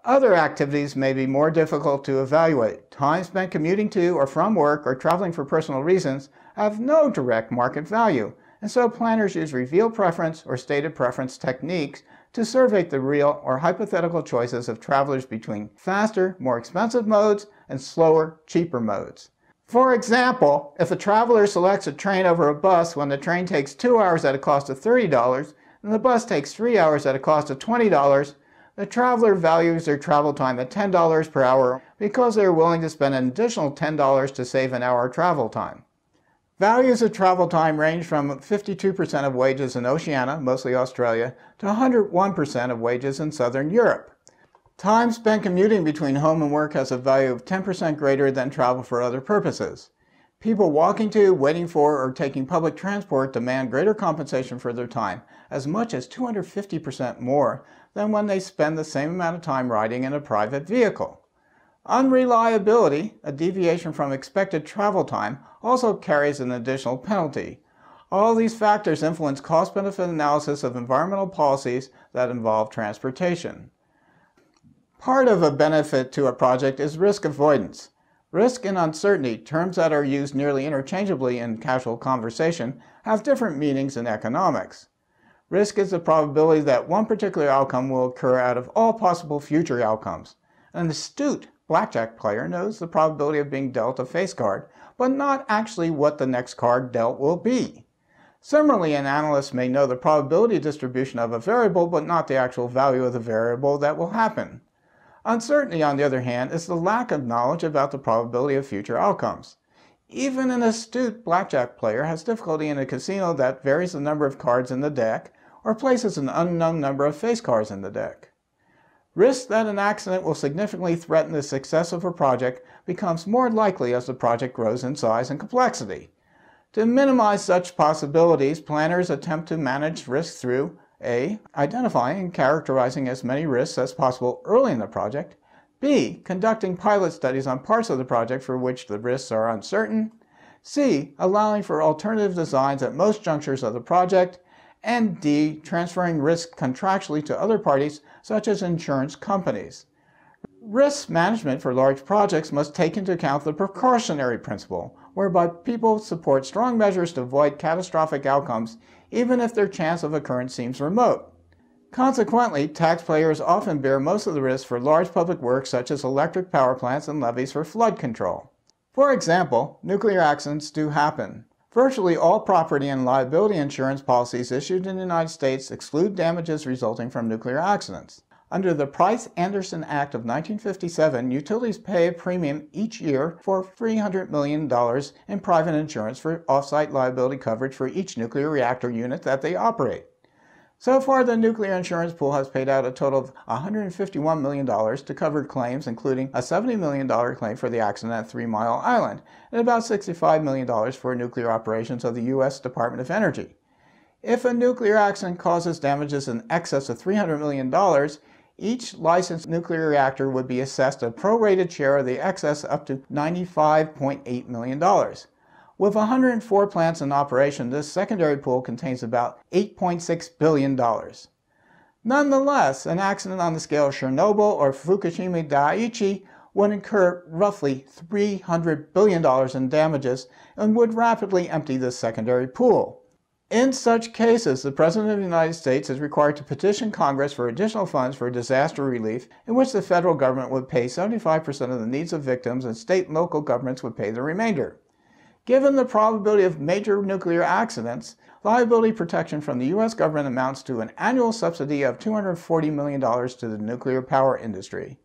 Other activities may be more difficult to evaluate. Time spent commuting to or from work or traveling for personal reasons have no direct market value, and so planners use revealed preference or stated preference techniques to survey the real or hypothetical choices of travelers between faster, more expensive modes and slower, cheaper modes. For example, if a traveler selects a train over a bus when the train takes 2 hours at a cost of $30 and the bus takes 3 hours at a cost of $20, the traveler values their travel time at $10 per hour because they are willing to spend an additional $10 to save an hour travel time. Values of travel time range from 52% of wages in Oceania, mostly Australia, to 101% of wages in Southern Europe. Time spent commuting between home and work has a value of 10% greater than travel for other purposes. People walking to, waiting for, or taking public transport demand greater compensation for their time, as much as 250% more than when they spend the same amount of time riding in a private vehicle. Unreliability, a deviation from expected travel time, also carries an additional penalty. All these factors influence cost-benefit analysis of environmental policies that involve transportation. Part of a benefit to a project is risk avoidance. Risk and uncertainty, terms that are used nearly interchangeably in casual conversation, have different meanings in economics. Risk is the probability that one particular outcome will occur out of all possible future outcomes. An astute blackjack player knows the probability of being dealt a face card, but not actually what the next card dealt will be. Similarly, an analyst may know the probability distribution of a variable, but not the actual value of the variable that will happen. Uncertainty, on the other hand, is the lack of knowledge about the probability of future outcomes. Even an astute blackjack player has difficulty in a casino that varies the number of cards in the deck or places an unknown number of face cards in the deck. Risk that an accident will significantly threaten the success of a project becomes more likely as the project grows in size and complexity. To minimize such possibilities, planners attempt to manage risk through A. Identifying and characterizing as many risks as possible early in the project. B. Conducting pilot studies on parts of the project for which the risks are uncertain. C. Allowing for alternative designs at most junctures of the project. And D. Transferring risk contractually to other parties, such as insurance companies. Risk management for large projects must take into account the precautionary principle, whereby people support strong measures to avoid catastrophic outcomes, even if their chance of occurrence seems remote. Consequently, taxpayers often bear most of the risk for large public works such as electric power plants and levees for flood control. For example, nuclear accidents do happen. Virtually all property and liability insurance policies issued in the United States exclude damages resulting from nuclear accidents. Under the Price-Anderson Act of 1957, utilities pay a premium each year for $300 million in private insurance for off-site liability coverage for each nuclear reactor unit that they operate. So far, the nuclear insurance pool has paid out a total of $151 million to cover claims, including a $70 million claim for the accident at 3 Mile Island, and about $65 million for nuclear operations of the U.S. Department of Energy. If a nuclear accident causes damages in excess of $300 million, each licensed nuclear reactor would be assessed a prorated share of the excess up to $95.8 million. With 104 plants in operation, this secondary pool contains about $8.6 billion. Nonetheless, an accident on the scale of Chernobyl or Fukushima Daiichi would incur roughly $300 billion in damages and would rapidly empty this secondary pool. In such cases, the President of the United States is required to petition Congress for additional funds for disaster relief, in which the federal government would pay 75% of the needs of victims and state and local governments would pay the remainder. Given the probability of major nuclear accidents, liability protection from the U.S. government amounts to an annual subsidy of $240 million to the nuclear power industry.